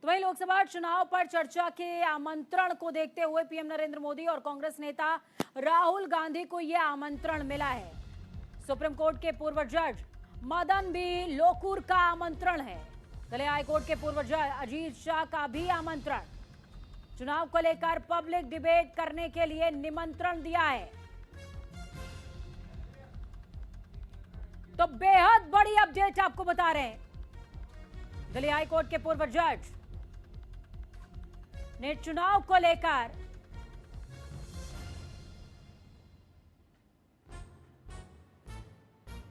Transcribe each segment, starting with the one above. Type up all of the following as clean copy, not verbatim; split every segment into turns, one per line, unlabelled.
तो वहीं लोकसभा चुनाव पर चर्चा के आमंत्रण को देखते हुए पीएम नरेंद्र मोदी और कांग्रेस नेता राहुल गांधी को यह आमंत्रण मिला है। सुप्रीम कोर्ट के पूर्व जज मदन बी लोकुर का आमंत्रण है। दिल्ली हाईकोर्ट के पूर्व जज अजीत शाह का भी आमंत्रण। चुनाव को लेकर पब्लिक डिबेट करने के लिए निमंत्रण दिया है। तो बेहद बड़ी अपडेट आपको बता रहे हैं। दिल्ली हाईकोर्ट के पूर्व जज ने चुनाव को लेकर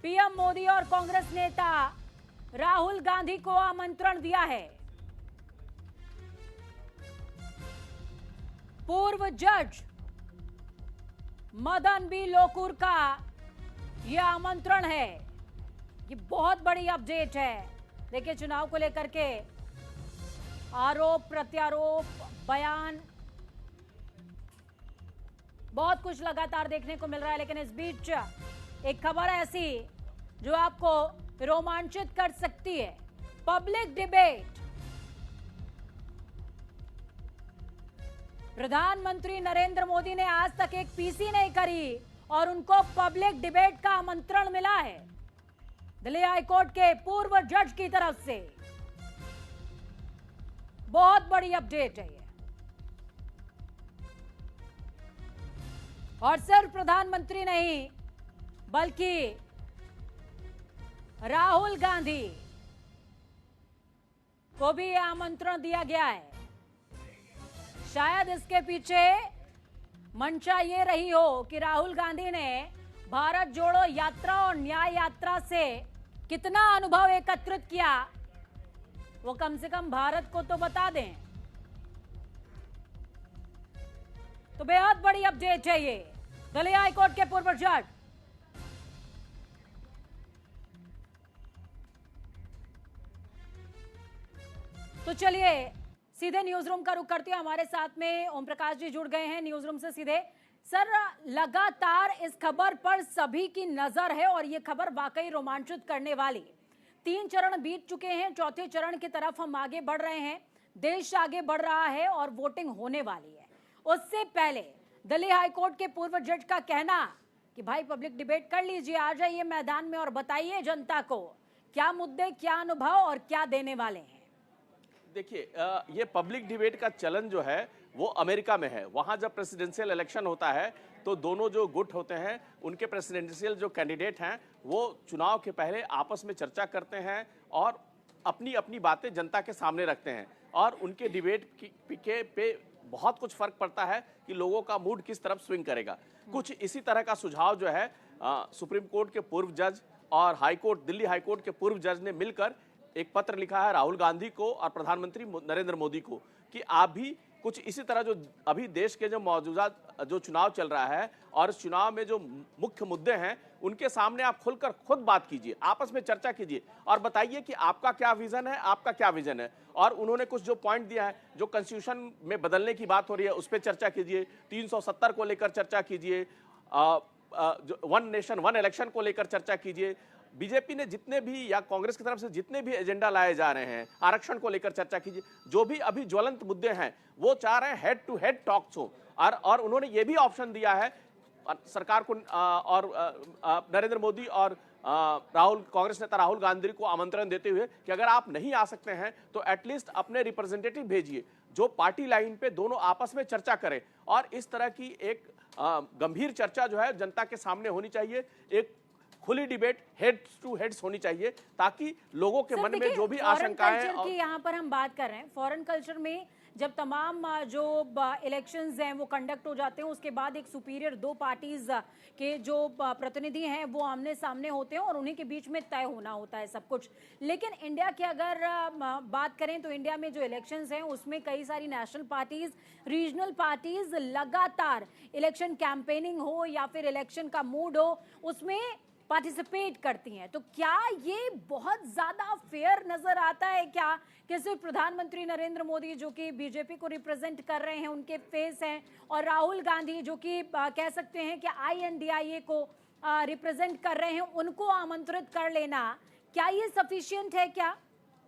पीएम मोदी और कांग्रेस नेता राहुल गांधी को आमंत्रण दिया है। पूर्व जज मदन बी लोकुर का यह आमंत्रण है। ये बहुत बड़ी अपडेट है। देखिए, चुनाव को लेकर के आरोप प्रत्यारोप बयान बहुत कुछ लगातार देखने को मिल रहा है, लेकिन इस बीच एक खबर ऐसी जो आपको रोमांचित कर सकती है। Public debate. प्रधानमंत्री नरेंद्र मोदी ने आज तक एक पीसी नहीं करी और उनको पब्लिक डिबेट का आमंत्रण मिला है दिल्ली हाईकोर्ट के पूर्व जज की तरफ से। बहुत बड़ी अपडेट है ये। और सिर्फ प्रधानमंत्री नहीं बल्कि राहुल गांधी को भी यह आमंत्रण दिया गया है। शायद इसके पीछे मंशा ये रही हो कि राहुल गांधी ने भारत जोड़ो यात्रा और न्याय यात्रा से कितना अनुभव एकत्रित किया, वो कम से कम भारत को तो बता दें। तो बेहद बड़ी अपडेट है ये। दिल्ली हाईकोर्ट के पूर्व जज तो चलिए सीधे न्यूज रूम का रुख करते हैं। हमारे साथ में ओम प्रकाश जी जुड़ गए हैं न्यूज रूम से सीधे। सर, लगातार इस खबर पर सभी की नजर है और ये खबर वाकई रोमांचित करने वाली। 3 चरण बीत चुके हैं, चौथे चरण की तरफ हम आगे बढ़ रहे हैं। देश आगे बढ़ रहा है और वोटिंग होने वाली है। उससे पहले दिल्ली हाईकोर्ट के पूर्व जज का कहना कि भाई पब्लिक डिबेट कर लीजिए, आ जाइए मैदान में और बताइए जनता को क्या मुद्दे, क्या अनुभव और क्या देने वाले हैं।
देखिए, ये पब्लिक डिबेट का चलन जो है वो अमेरिका में है। वहां जब प्रेसिडेंशियल इलेक्शन होता है तो दोनों जो गुट होते हैं उनके प्रेसिडेंशियल जो कैंडिडेट हैं वो चुनाव के पहले आपस में चर्चा करते हैं और अपनी अपनी बातें जनता के सामने रखते हैं और उनके डिबेट पे बहुत कुछ फर्क पड़ता है कि लोगों का मूड किस तरफ स्विंग करेगा। कुछ इसी तरह का सुझाव जो है सुप्रीम कोर्ट के पूर्व जज और दिल्ली हाईकोर्ट के पूर्व जज ने मिलकर एक पत्र लिखा है राहुल गांधी को और प्रधानमंत्री नरेंद्र मोदी को कि आप भी कुछ इसी तरह जो अभी देश के जो मौजूदा जो चुनाव चल रहा है और इस चुनाव में जो मुख्य मुद्दे हैं उनके सामने आप खुलकर खुद बात कीजिए, आपस में चर्चा कीजिए और बताइए कि आपका क्या विजन है, आपका क्या विजन है। और उन्होंने कुछ जो पॉइंट दिया है, जो कॉन्स्टिट्यूशन में बदलने की बात हो रही है उस पर चर्चा कीजिए, 370 को लेकर चर्चा कीजिए, वन नेशन वन इलेक्शन को लेकर चर्चा कीजिए। बीजेपी ने जितने भी या कांग्रेस की तरफ से जितने भी एजेंडा लाए जा रहे हैं, आरक्षण को लेकर चर्चा कीजिए। जो भी अभी ज्वलंत मुद्दे हैं वो चाह रहे हैं हेड टू हेड टॉक्स हो और उन्होंने ये भी ऑप्शन दिया है सरकार को और नरेंद्र मोदी और कांग्रेस नेता राहुल गांधी को आमंत्रण देते हुए कि अगर आप नहीं आ सकते हैं तो एटलीस्ट अपने रिप्रेजेंटेटिव भेजिए जो पार्टी लाइन पे दोनों आपस में चर्चा करें। और इस तरह की एक गंभीर चर्चा जो है जनता के सामने होनी चाहिए। एक खुली डिबेट हेड टू हेड्स होनी चाहिए ताकि लोगों के मन में जो भी आशंकाएं
की यहाँ पर हम बात कर रहे हैं। फॉरेन कल्चर में जब तमाम जो इलेक्शंस हैं वो कंडक्ट हो जाते हैं, उसके बाद एक सुपीरियर 2 पार्टीज के जो प्रतिनिधि हैं वो आमने सामने होते हैं और उन्हीं के बीच में तय होना होता है सब कुछ। लेकिन इंडिया की अगर बात करें तो इंडिया में जो इलेक्शंस हैं उसमें कई सारी नेशनल पार्टीज, रीजनल पार्टीज लगातार इलेक्शन कैंपेनिंग हो या फिर इलेक्शन का मूड हो उसमें पार्टिसिपेट करती हैं। तो क्या ये बहुत ज्यादा फेयर नजर आता है क्या कि सिर्फ प्रधानमंत्री नरेंद्र मोदी जो कि बीजेपी को रिप्रेजेंट कर रहे हैं उनके फेस हैं और राहुल गांधी जो कि कह सकते हैं कि INDIA को रिप्रेजेंट कर रहे हैं उनको आमंत्रित कर लेना, क्या ये सफिशिएंट है क्या?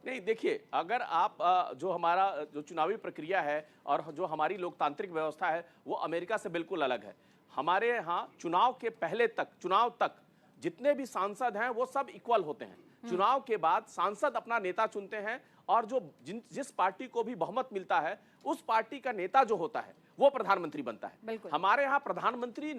नहीं, देखिए, अगर आप जो हमारा जो चुनावी प्रक्रिया है और जो हमारी लोकतांत्रिक व्यवस्था है वो अमेरिका से बिल्कुल अलग है। हमारे यहाँ चुनाव के पहले तक, चुनाव तक जितने भी सांसद हैं वो सब इक्वल होते हैं। चुनाव के बाद सांसद अपना नेता चुनते हैं और जो जिस पार्टी को भी बहुमत मिलता है उस पार्टी का नेता जो होता है वो प्रधानमंत्री बनता है। हमारे यहाँ प्रधानमंत्री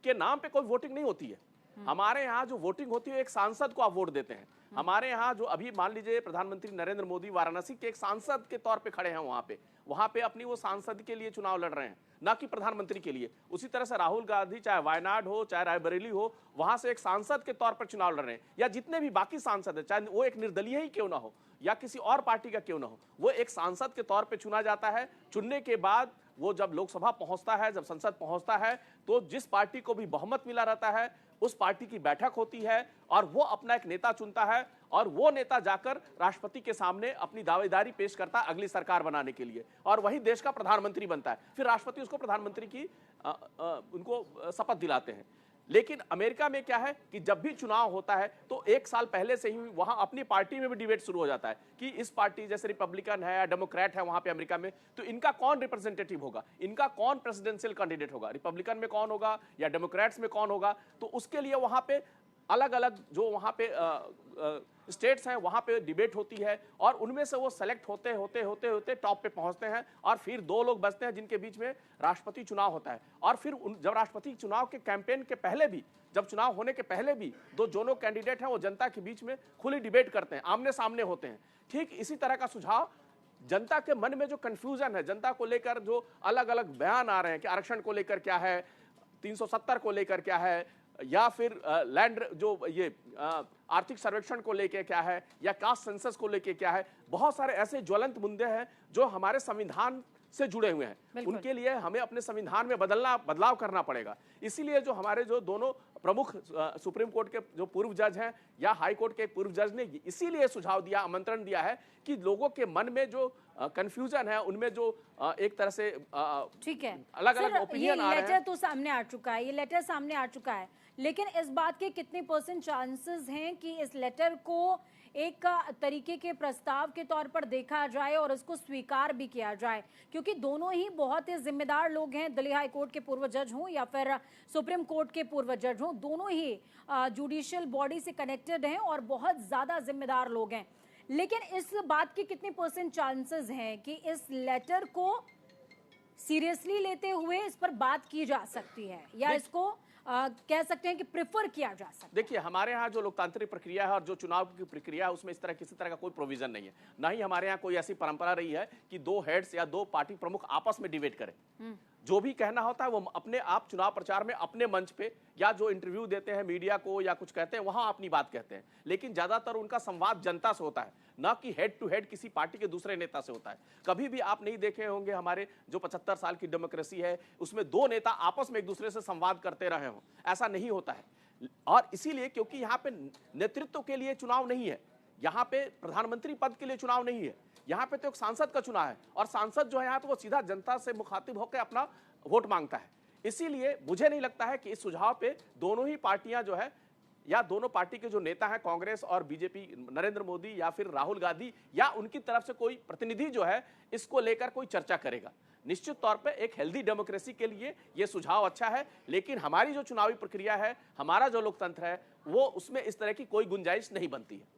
के नाम पे कोई वोटिंग नहीं होती है। हमारे यहाँ जो वोटिंग होती है एक सांसद को आप वोट देते हैं। हमारे यहाँ जो अभी मान लीजिए प्रधानमंत्री नरेंद्र मोदी वाराणसी के एक सांसद के तौर पे खड़े हैं, वहां पे अपनी वो सांसद के लिए चुनाव लड़ रहे हैं, ना कि प्रधानमंत्री के लिए। उसी तरह से राहुल गांधी चाहे वायनाड हो चाहे रायबरेली हो, वहां से एक सांसद के तौर पर चुनाव लड़ रहे हैं, या जितने भी बाकी सांसद है, चाहे वो एक निर्दलीय ही क्यों ना हो या किसी और पार्टी का क्यों ना हो, वो एक सांसद के तौर पर चुना जाता है। चुनने के बाद वो जब लोकसभा पहुंचता है, जब संसद पहुंचता है, तो जिस पार्टी को भी बहुमत मिला रहता है उस पार्टी की बैठक होती है और वो अपना एक नेता चुनता है और वो नेता जाकर राष्ट्रपति के सामने अपनी दावेदारी पेश करता है अगली सरकार बनाने के लिए, और वही देश का प्रधानमंत्री बनता है। फिर राष्ट्रपति उसको प्रधानमंत्री की उनको शपथ दिलाते हैं। लेकिन अमेरिका में क्या है कि जब भी चुनाव होता है तो एक साल पहले से ही वहां अपनी पार्टी में भी डिबेट शुरू हो जाता है कि इस पार्टी, जैसे रिपब्लिकन है या डेमोक्रेट है वहां पे अमेरिका में, तो इनका कौन रिप्रेजेंटेटिव होगा, इनका कौन प्रेसिडेंशियल कैंडिडेट होगा, रिपब्लिकन में कौन होगा या डेमोक्रेट्स में कौन होगा। तो उसके लिए वहां पे अलग अलग जो वहां पे स्टेट्स हैं वहां पे डिबेट होती है और उनमें से वो सेलेक्ट होते होते होते होते टॉप पे पहुंचते हैं और फिर 2 लोग बचते हैं जिनके बीच में राष्ट्रपति चुनाव होता है। और फिर जब राष्ट्रपति चुनाव के कैंपेन के पहले भी, जब चुनाव होने के पहले भी दोनों कैंडिडेट हैं वो जनता के बीच में खुली डिबेट करते हैं, आमने सामने होते हैं। ठीक इसी तरह का सुझाव जनता के मन में जो कंफ्यूजन है, जनता को लेकर जो अलग अलग बयान आ रहे हैं कि आरक्षण को लेकर क्या है, 370 को लेकर क्या है, या फिर लैंड जो ये आर्थिक सर्वेक्षण को लेके क्या है, या कास्ट सेंसस को लेके क्या है, बहुत सारे ऐसे ज्वलंत मुद्दे हैं जो हमारे संविधान से जुड़े हुए हैं। उनके लिए हमें अपने संविधान में बदलाव करना पड़ेगा। इसीलिए जो हमारे जो दोनों प्रमुख सुप्रीम कोर्ट के जो पूर्व जज हैं या हाई कोर्ट के पूर्व जज ने इसीलिए सुझाव दिया, आमंत्रण दिया है कि लोगों के मन में जो कंफ्यूजन है, उनमें जो एक तरह से
ठीक है
अलग अलग ओपिनियन आ रहे हैं।
लेटर तो सामने आ चुका है, ये लेटर सामने आ चुका है, लेकिन इस बात के कितने % चांसेस हैं कि इस लेटर को एक तरीके के प्रस्ताव के तौर पर देखा जाए और इसको स्वीकार भी किया जाए, क्योंकि दोनों ही बहुत ही जिम्मेदार लोग हैं, दिल्ली हाई कोर्ट के पूर्व जज हों या फिर सुप्रीम कोर्ट के पूर्व जज हों, दोनों ही जुडिशियल बॉडी से कनेक्टेड हैं और बहुत ज्यादा जिम्मेदार लोग हैं। लेकिन इस बात के कितने % चांसेस हैं कि इस लेटर को सीरियसली लेते हुए इस पर बात की जा सकती है या इसको कह सकते हैं कि प्रेफर किया जा सकता है?
देखिए, हमारे यहाँ जो लोकतांत्रिक प्रक्रिया है और जो चुनाव की प्रक्रिया है उसमें इस तरह किसी तरह का कोई प्रोविजन नहीं है। ना ही हमारे यहाँ कोई ऐसी परंपरा रही है कि 2 हेड्स या 2 पार्टी प्रमुख आपस में डिबेट करें। जो भी कहना होता है वो अपने आप चुनाव प्रचार में अपने मंच पे या जो इंटरव्यू देते हैं मीडिया को या कुछ कहते हैं वहां अपनी बात कहते हैं, लेकिन ज्यादातर उनका संवाद जनता से होता है, ना कि हेड टू हेड किसी पार्टी के दूसरे नेता से होता है। कभी भी आप नहीं देखे होंगे हमारे जो 75 साल की डेमोक्रेसी है उसमें 2 नेता आपस में एक दूसरे से संवाद करते रहे हों, ऐसा नहीं होता है। और इसीलिए क्योंकि यहाँ पे नेतृत्व के लिए चुनाव नहीं है, यहाँ पे प्रधानमंत्री पद के लिए चुनाव नहीं है, यहाँ पे तो एक सांसद का चुनाव है और सांसद जो है यहाँ तो वो सीधा जनता से मुखातिब होकर अपना वोट मांगता है। इसीलिए मुझे नहीं लगता है कि इस सुझाव पे दोनों ही पार्टियां जो है या दोनों पार्टी के जो नेता हैं कांग्रेस और बीजेपी, नरेंद्र मोदी या फिर राहुल गांधी या उनकी तरफ से कोई प्रतिनिधि जो है इसको लेकर कोई चर्चा करेगा। निश्चित तौर पे एक हेल्दी डेमोक्रेसी के लिए ये सुझाव अच्छा है, लेकिन हमारी जो चुनावी प्रक्रिया है, हमारा जो लोकतंत्र है, वो उसमें इस तरह की कोई गुंजाइश नहीं बनती है।